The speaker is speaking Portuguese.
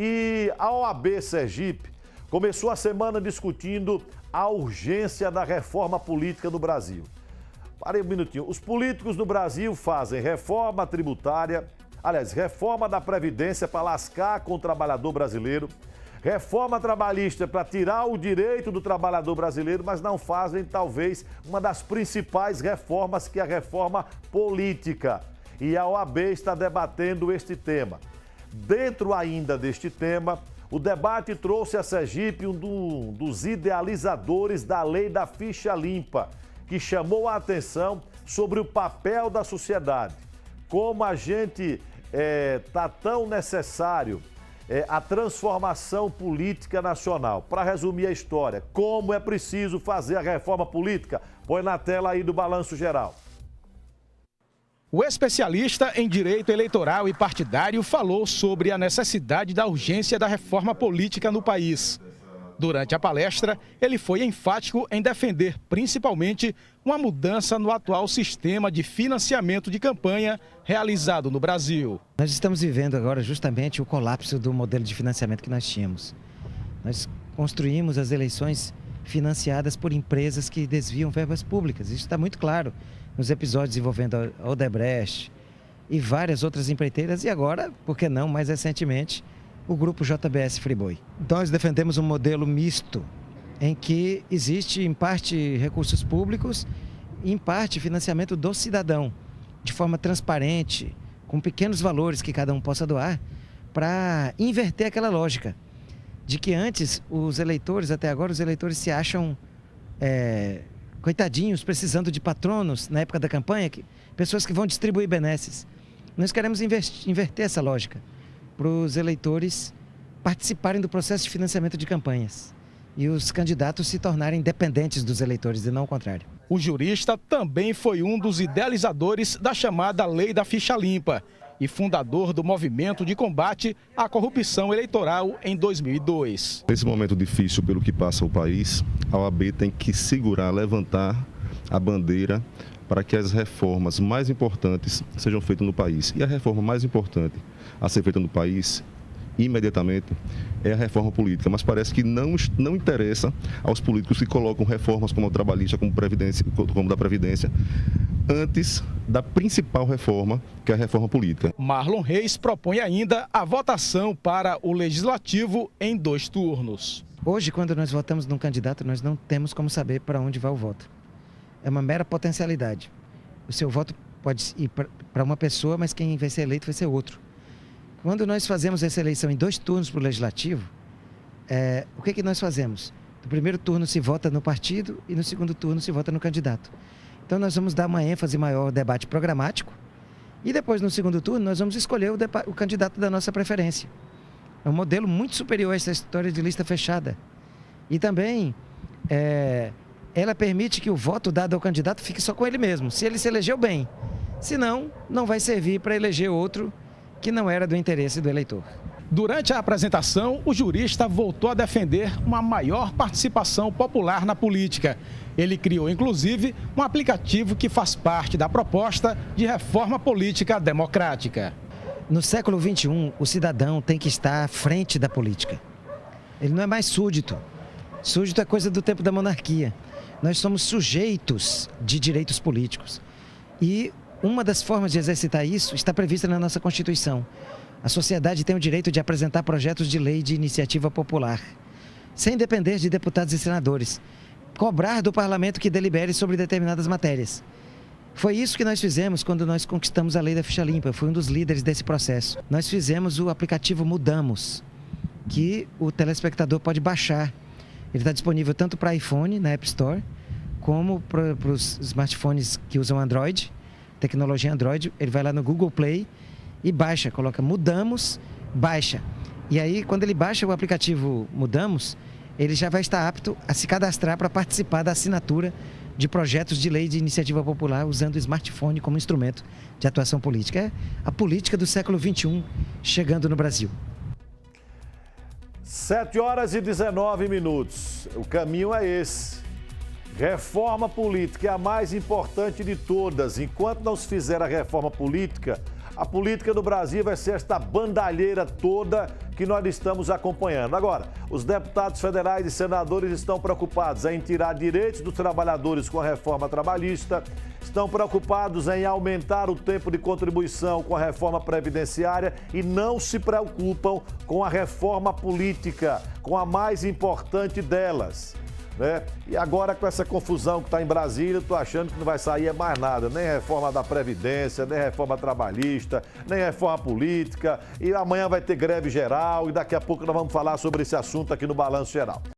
E a OAB Sergipe começou a semana discutindo a urgência da reforma política no Brasil. Parei um minutinho. Os políticos no Brasil fazem reforma tributária, reforma da Previdência para lascar com o trabalhador brasileiro, reforma trabalhista para tirar o direito do trabalhador brasileiro, mas não fazem, talvez, uma das principais reformas, que é a reforma política. E a OAB está debatendo este tema. Dentro ainda deste tema, o debate trouxe a Sergipe um dos idealizadores da lei da ficha limpa, que chamou a atenção sobre o papel da sociedade. Como a gente está tão necessário a transformação política nacional. Para resumir a história, como é preciso fazer a reforma política? Põe na tela aí do Balanço Geral. O especialista em direito eleitoral e partidário falou sobre a necessidade da urgência da reforma política no país. Durante a palestra, ele foi enfático em defender principalmente uma mudança no atual sistema de financiamento de campanha realizado no Brasil. Nós estamos vivendo agora justamente o colapso do modelo de financiamento que nós tínhamos. Nós construímos as eleições financiadas por empresas que desviam verbas públicas. Isso está muito claro nos episódios envolvendo a Odebrecht e várias outras empreiteiras e agora, por que não, mais recentemente, o grupo JBS Friboi. Então nós defendemos um modelo misto, em que existe em parte recursos públicos e em parte financiamento do cidadão, de forma transparente, com pequenos valores que cada um possa doar, para inverter aquela lógica de que antes os eleitores, até agora os eleitores se acham coitadinhos, precisando de patronos na época da campanha, pessoas que vão distribuir benesses. Nós queremos inverter essa lógica, para os eleitores participarem do processo de financiamento de campanhas e os candidatos se tornarem dependentes dos eleitores e não o contrário. O jurista também foi um dos idealizadores da chamada Lei da Ficha Limpa e fundador do movimento de combate à corrupção eleitoral em 2002. Nesse momento difícil pelo que passa o país, a OAB tem que segurar, levantar a bandeira para que as reformas mais importantes sejam feitas no país. E a reforma mais importante a ser feita no país, imediatamente, é a reforma política. Mas parece que não interessa aos políticos que colocam reformas como a trabalhista, como da Previdência, antes da principal reforma, que é a reforma política. Marlon Reis propõe ainda a votação para o Legislativo em 2 turnos. Hoje, quando nós votamos num candidato, nós não temos como saber para onde vai o voto. É uma mera potencialidade. O seu voto pode ir para uma pessoa, mas quem vai ser eleito vai ser outro. Quando nós fazemos essa eleição em 2 turnos para o Legislativo, o que nós fazemos? No primeiro turno se vota no partido e no segundo turno se vota no candidato. Então nós vamos dar uma ênfase maior ao debate programático e depois no segundo turno nós vamos escolher o candidato da nossa preferência. É um modelo muito superior a essa história de lista fechada. E também ela permite que o voto dado ao candidato fique só com ele mesmo, se ele se elegeu bem. Senão, não vai servir para eleger outro que não era do interesse do eleitor. Durante a apresentação, o jurista voltou a defender uma maior participação popular na política. Ele criou, inclusive, um aplicativo que faz parte da proposta de reforma política democrática. No século XXI, o cidadão tem que estar à frente da política. Ele não é mais súdito. Súdito é coisa do tempo da monarquia. Nós somos sujeitos de direitos políticos. E uma das formas de exercitar isso está prevista na nossa Constituição. A sociedade tem o direito de apresentar projetos de lei de iniciativa popular, sem depender de deputados e senadores. Cobrar do parlamento que delibere sobre determinadas matérias. Foi isso que nós fizemos quando nós conquistamos a Lei da Ficha Limpa. Fui um dos líderes desse processo. Nós fizemos o aplicativo Mudamos, que o telespectador pode baixar. Ele está disponível tanto para iPhone, na App Store, como para os smartphones que usam Android, tecnologia Android. Ele vai lá no Google Play e baixa, coloca Mudamos, baixa. E aí, quando ele baixa o aplicativo Mudamos, ele já vai estar apto a se cadastrar para participar da assinatura de projetos de lei de iniciativa popular usando o smartphone como instrumento de atuação política. É a política do século XXI chegando no Brasil. 7h19. O caminho é esse. Reforma política é a mais importante de todas. Enquanto não se fizer a reforma política, a política do Brasil vai ser esta bandalheira toda que nós estamos acompanhando. Agora, os deputados federais e senadores estão preocupados em tirar direitos dos trabalhadores com a reforma trabalhista, estão preocupados em aumentar o tempo de contribuição com a reforma previdenciária e não se preocupam com a reforma política, com a mais importante delas. Né? E agora, com essa confusão que está em Brasília, eu estou achando que não vai sair mais nada, nem reforma da Previdência, nem reforma trabalhista, nem reforma política, e amanhã vai ter greve geral, e daqui a pouco nós vamos falar sobre esse assunto aqui no Balanço Geral.